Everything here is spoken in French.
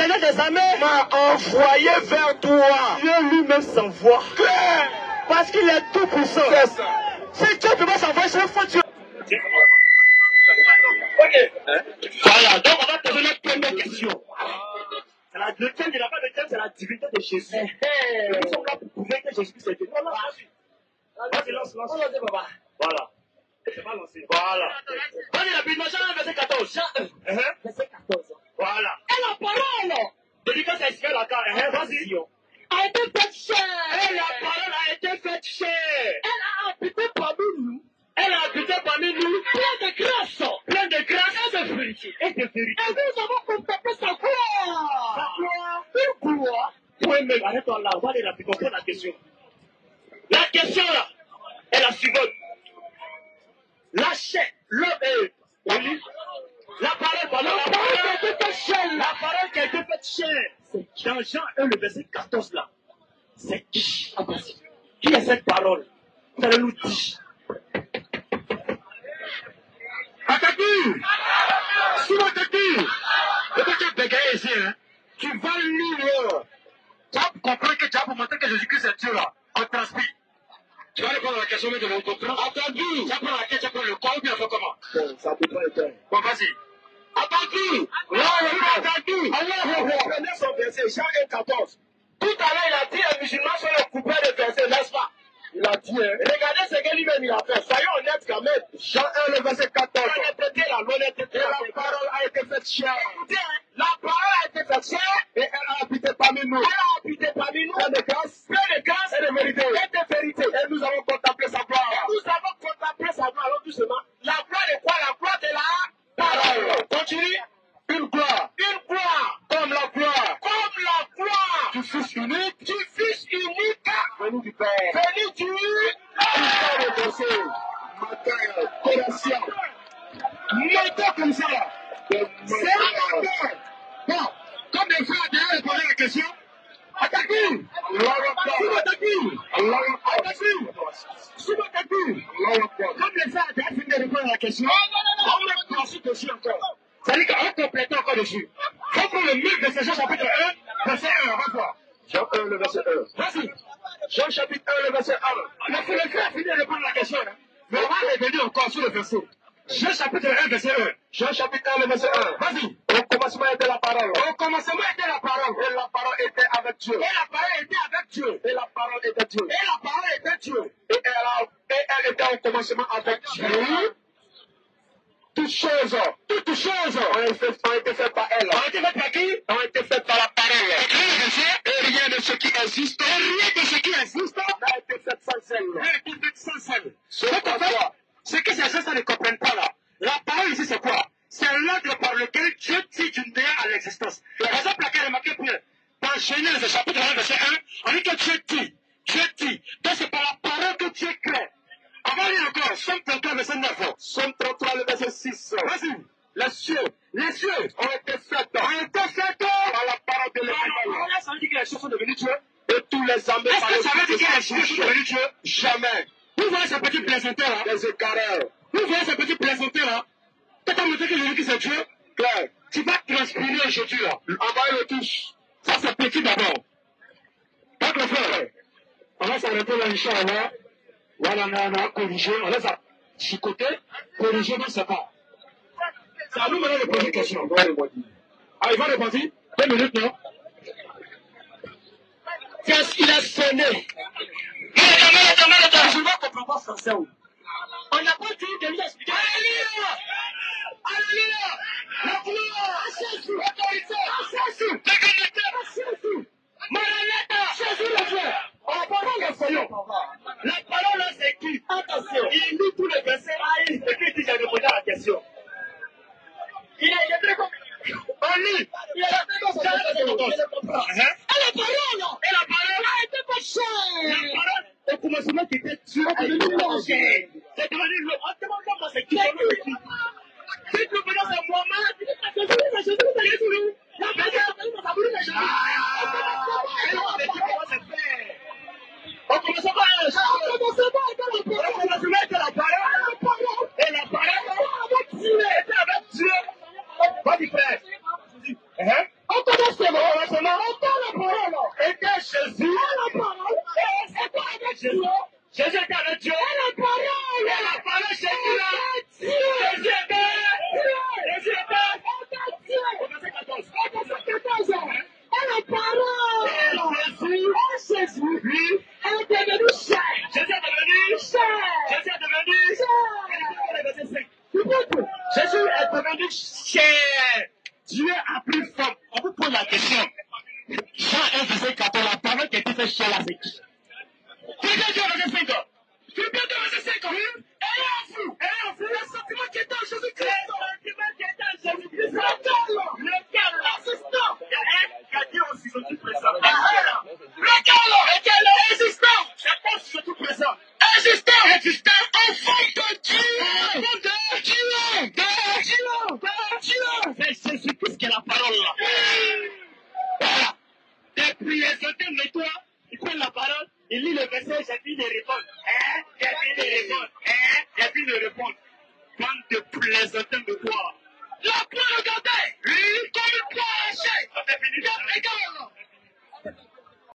Seigneur des armées m'a envoyé vers toi. Dieu lui-même s'envoie. Parce qu'il est tout puissant. C'est ça. Si Dieu ne peut pas s'envoyer, c'est faut Dieu. Ok. Voilà, donc on va poser notre première question. C'est la deuxième, il n'y a pas de thème, c'est la divinité de Jésus. Ils sont là pour prouver que Jésus c'est Dieu. Voilà. Vas-y, lance. Voilà. C'est pas lancé. Voilà. Vas-y, la Bible, Jean 1, verset 14. Jean 1, verset 14. Voilà. Et la parole, dédicace à Israël, vas-y. A été faite chair. Et la parole a été faite chair. Elle a habité parmi nous. Elle a habité parmi nous. Plein de grâce. Plein de grâce et de vérité. Et de vérité. Et nous avons contemplé sa gloire. Sa gloire. Une gloire. Point même, arrête-toi là. On va aller la comprendre la question. La question là est la suivante. La chair, l'homme est oli. La parole qui a été faite chair. La parole qui a été faite chair. Dans Jean 1, le verset 14 là. C'est qui? Qui est cette parole? Vous allez nous dire. Ataki! Souvent Ataki! Peut-être que tu as bégayé ici, hein? Tu vas lire. Tu vas comprendre que tu vas pour montrer que Jésus-Christ est Dieu là. On transpire. Tu vas répondre à la question, mais de mon comprendre. Ataki! Tu vas prendre la question, tu vas prendre le corps ou bien faire comment? Bon, ça peut pas être. Bon, vas-y. Ataki! Ataki! Prenez son verset, Jean 1, 14. Tout à l'heure, il a dit les musulmans sont les coupables de verset, n'est-ce pas? Il a dit, regardez ce que lui-même il a fait. Soyons honnêtes quand même. Jean 1, le verset 14. L'honnêteté, et la parole a été faite chair. Écoutez, la parole a été faite chair et elle a habité parmi nous. Elle a habité parmi nous. Plein de grâce et de vérité. Et de vérité. Et nous avons contemplé sa gloire. Et nous avons contemplé sa gloire. Alors doucement, la gloire de quoi? La gloire de la parole. Continue. Une gloire. Une gloire. Comme la gloire. Comme la gloire. Du Fils unique. Du Fils unique. Venu du Père. Venu du Père de Dieu. Matin, Colossiens. Matin comme ça. C'est un matin. Bon, comme les frères derrière répondaient à la question. Attaquez. Comme les frères derrière finissent de répondre à la question. On va passer dessus encore. C'est-à-dire qu'on complète encore dessus. Il faut prendre le même verset, Jean chapitre 1, verset 1, on va voir. Jean 1, le verset 1. Vas-y. Jean chapitre 1, le verset 1. Le frère a fini de répondre à la question. Hein? Mais on va revenir encore sur le verset. Jean chapitre 1, verset 1. Jean chapitre 1, le verset 1. Vas-y. Au commencement était la parole. Au commencement était la parole. Et la parole était avec Dieu. Et la parole était avec Dieu. Et la parole était Dieu. Et la parole était Dieu. Et elle était au commencement avec Dieu. Toutes choses ont été faites par elle. Ont été faites par qui? Ont été faites par la parole. Et rien de ce qui existe. N'a été fait sans elle. N'a été fait sans elle. Ce que ces gens ne comprennent pas là. La parole ici c'est quoi? C'est l'ordre par lequel Dieu tire du néant à l'existence. Par exemple, laquelle est marquée dans Genèse chapitre 1 verset 1, on dit que Dieu dit. Donc c'est par la parole que Dieu crée. On va lire encore, Somme 33, verset 9. Somme 33, le verset 6. Vas-y. Les cieux ont été faits par la parole de l'Éternel. Ça veut dire que les choses sont devenues Dieu. Et tous les hommes par le ça veut dire que les choses sont devenues Dieu? Jamais. Vous voyez ces petits plaisantins là? Les écareurs. Vous voyez ces petits plaisantins là? Tu as montré que Jésus c'est Dieu? Claire. Tu vas transpirer aujourd'hui là. Envoyez le touche. Ça c'est petit d'abord. Donc le frère, on va s'arrêter là, Inch'Allah. Voilà, on a corrigé, on laisse à chicoter, corriger dans ce cas. C'est à nous maintenant de poser une question. Ah, il va répondre 2 minutes, non? Il a sonné. Je ne comprends pas français. On n'a pas dit de lui expliquer. Alléluia! Alléluia! La gloire! Jésus! L'autorité! Jésus! L'égalité! Jésus! Maranatha! Jésus le frère! On va pas le voyons. La parole là c'est qui? Attention, il lit tous les versets. Et puis il dit j'ai répondu à la question. Il a été très compris. On lit! Il a été comme ça. Et la parole! Et la parole a été pas chère. La parole, au commencement qui était Dieu, c'est devenu l'homme. C'est devenu l'homme. On demande l'homme, c'est qui? Si tu veux dire c'est Mohamed, c'est Jésus, c'est Jésus. La parole, ça voulait Jésus. On commence par la parole. Et la parole était avec Dieu. Vas-y frère. On commence c'est bon. quoi seulement? Entends la parole. Était Jésus. Et la parole. Et c'est quoi avec Jésus. Dieu? Jésus était avec Dieu. Et la parole. Et la parole Jésus là. Dieu. Jésus était. Dieu. Jésus était. Dieu. Au verset 14. Et verset 14. Et la parole. Et Jésus. lui. Elle est devenue chair. Jésus est devenu. Chair. Jésus est devenu. Chair. Verset 5. Tu peux tout. Jésus est devenu chair. Dieu a pris forme. On vous pose la question. Jean 1, verset 14, la parole qui a été faite chair là, c'est qui? Quelqu'un dit au verset 5. Tu peux dire au verset 5. Ayez en vous le sentiment qui est en Jésus-Christ. Le sentiment qui est en Jésus-Christ. Lequel? L'assistant. Il a dit aussi, je suis présent. Lequel? Existant. Je suis tout présent. Existant. Enfant de Dieu. C'est Jésus-Christ qui est la parole là. Voilà. Depuis les autres nettoient, ils prennent la parole, ils lisent le verset, j'ai fini de répondre. J'ai fini de répondre. Bande de plaisantins de toi.